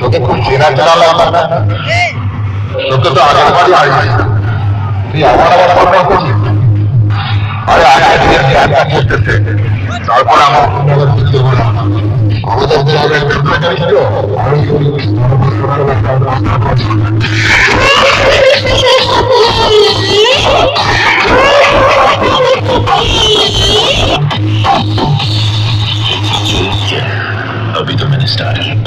তোকে খুব চেনা চেনা লাগবে না? তোকে তো আগের বাড়ি হারিয়েছি, তুই আবার ফোন করছিস? আরে আগে জ্ঞানটা করতেছে, তারপর আমার अभी तो मैंने स्टार्ट